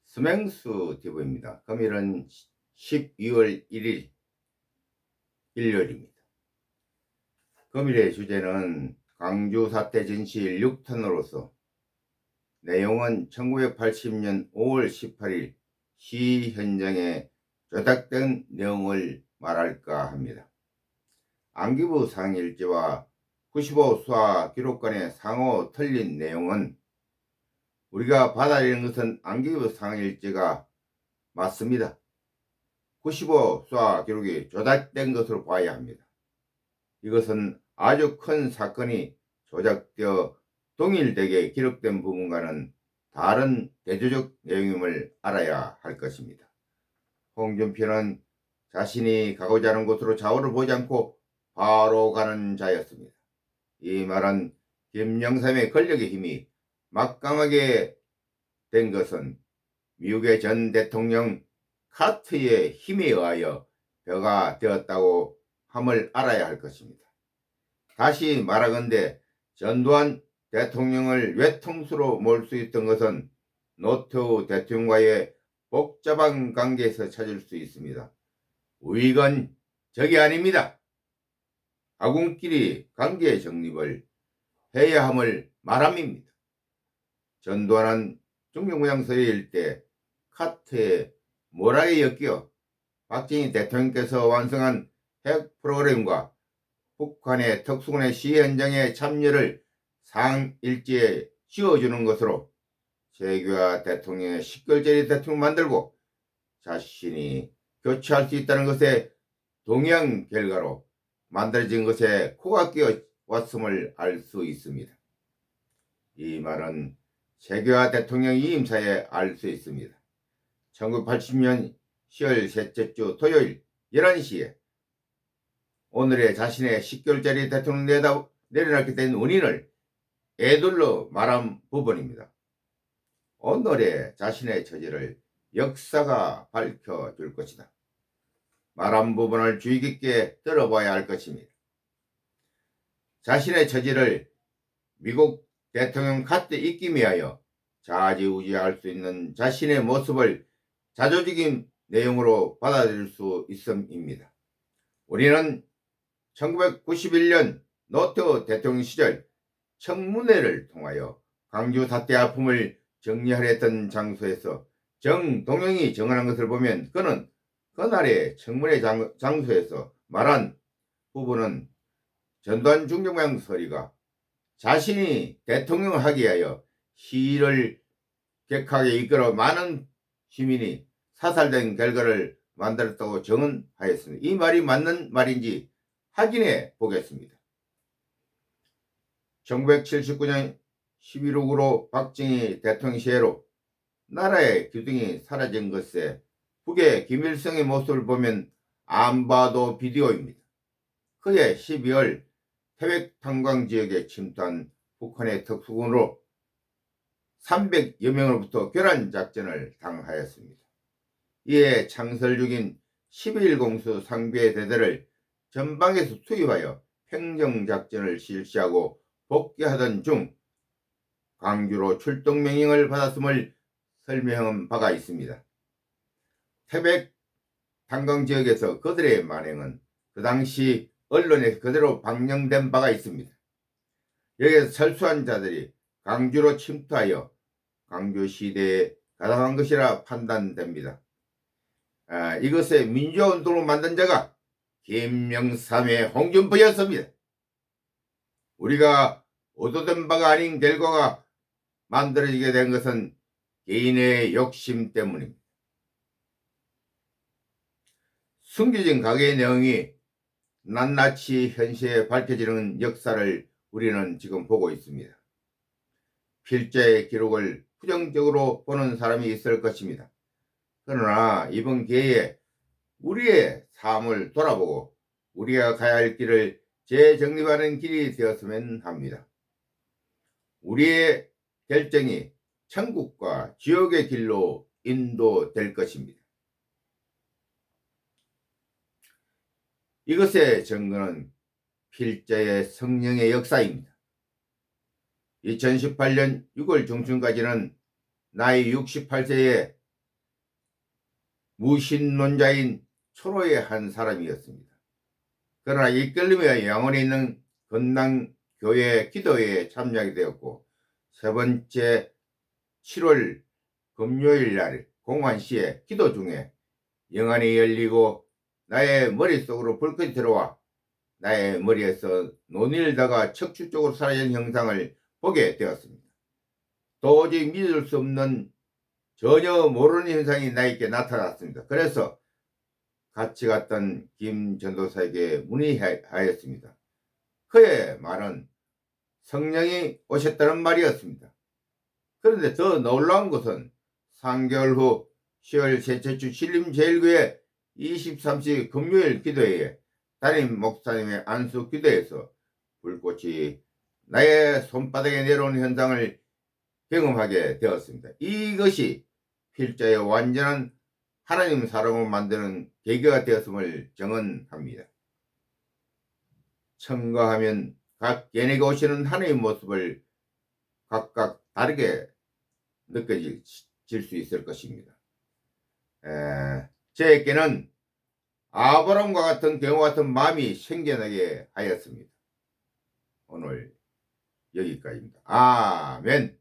스맹수 TV입니다. 금일은 12월 1일 일요일입니다. 금일의 주제는 광주 사태 진실 6탄으로서 내용은 1980년 5월 18일 시 현장에 조작된 내용을 말할까 합니다. 안기부 상일지와 95 수사 기록관의 상호 틀린 내용은 우리가 받아들이는 것은 안기부 상일지가 맞습니다. 95 수사 기록이 조작된 것으로 봐야 합니다. 이것은 아주 큰 사건이 조작되어 동일되게 기록된 부분과는 다른 대조적 내용임을 알아야 할 것입니다. 홍준표는 자신이 가고자 하는 곳으로 좌우를 보지 않고 바로 가는 자였습니다. 이 말은 김영삼의 권력의 힘이 막강하게 된 것은 미국의 전 대통령 카트의 힘에 의하여 벼가 되었다고 함을 알아야 할 것입니다. 다시 말하건대 전두환 대통령을 외통수로 몰 수 있던 것은 노태우 대통령과의 복잡한 관계에서 찾을 수 있습니다. 우익은 적이 아닙니다. 아군끼리 관계 정립을 해야 함을 말함입니다. 전두환은 중경무장서일 때 카트에 모락에 엮여 박정희 대통령께서 완성한 핵 프로그램과 북한의 특수군의 시해 현장의 참여를 상일지에 씌워주는 것으로 최규하 대통령의 10개월짜리 대통령 만들고 자신이 교체할 수 있다는 것에 동의한 결과로 만들어진 것에 코가 끼어 왔음을 알 수 있습니다. 이 말은 최규하 대통령 이임사에 알 수 있습니다. 1980년 10월 셋째 주 토요일 11시에 오늘의 자신의 10개월짜리 대통령 내려놓게 된 원인을 애둘러 말한 부분입니다. 오늘의 자신의 처지를 역사가 밝혀줄 것이다. 말한 부분을 주의 깊게 들어봐야 할 것입니다. 자신의 처지를 미국 대통령 카트 입김에 하여 좌지우지할 수 있는 자신의 모습을 자조적인 내용으로 받아들일 수 있음입니다. 우리는 1991년 노태우 대통령 시절 청문회를 통하여 광주 사태 아픔을 정리하려 던 장소에서 정동영이 정언한 것을 보면 그는 그날의 청문회 장소에서 말한 부분은 전두환 중경무장 서리가 자신이 대통령을 하기 위하여 시위를 격하게 이끌어 많은 시민이 사살된 결과를 만들었다고 정언하였습니다. 이 말이 맞는 말인지 확인해 보겠습니다. 1979년 11.6으로 박정희 대통령 시해로 나라의 기둥이 사라진 것에 북의 김일성의 모습을 보면 안 봐도 비디오입니다. 그해 12월 태백 탄광 지역에 침투한 북한의 특수군으로 300여 명으로부터 교란 작전을 당하였습니다. 이에 창설 중인 12.1공수 상비의 대대를 전방에서 투입하여 평정작전을 실시하고 복귀하던 중 광주로 출동 명령을 받았음을 설명한 바가 있습니다. 태백 탄광 지역에서 그들의 만행은 그 당시 언론에 그대로 방영된 바가 있습니다. 여기에서 철수한 자들이 광주로 침투하여 광주 시대에 가담한 것이라 판단됩니다. 이것의 민주화운동을 만든 자가 김영삼의 홍준표였습니다. 우리가 의도된 바가 아닌 결과가 만들어지게 된 것은 개인의 욕심 때문입니다. 숨겨진 가계의 내용이 낱낱이 현시에 밝혀지는 역사를 우리는 지금 보고 있습니다. 필자의 기록을 부정적으로 보는 사람이 있을 것입니다. 그러나 이번 기회에 우리의 삶을 돌아보고 우리가 가야 할 길을 재정립하는 길이 되었으면 합니다. 우리의 결정이 천국과 지옥의 길로 인도될 것입니다. 이것의 증거는 필자의 성령의 역사입니다. 2018년 6월 중순까지는 나이 68세에 무신론자인 초로의 한 사람이었습니다. 그러나 이끌림에 영원히 있는 건당교회 기도회에 참여하게 되었고 세 번째 7월 금요일 날 공환시에 기도 중에 영안이 열리고 나의 머릿속으로 불빛이 들어와 나의 머리에서 논일다가 척추 쪽으로 사라진 형상을 보게 되었습니다. 도저히 믿을 수 없는 전혀 모르는 현상이 나에게 나타났습니다. 그래서 같이 갔던 김 전도사에게 문의하였습니다. 그의 말은 성령이 오셨다는 말이었습니다. 그런데 더 놀라운 것은 3개월 후 10월 셋째 주 신림제일교회 23시 금요일 기도회에 담임 목사님의 안수 기도에서 불꽃이 나의 손바닥에 내려오는 현상을 경험하게 되었습니다. 이것이 필자의 완전한 하나님 사람을 만드는 계기가 되었음을 증언합니다. 청거하면 각 개인에게 오시는 하나님의 모습을 각각 다르게 느껴질 수 있을 것입니다. 저에게는 아브라함과 같은 경우 같은 마음이 생겨나게 하였습니다. 오늘 여기까지입니다. 아멘.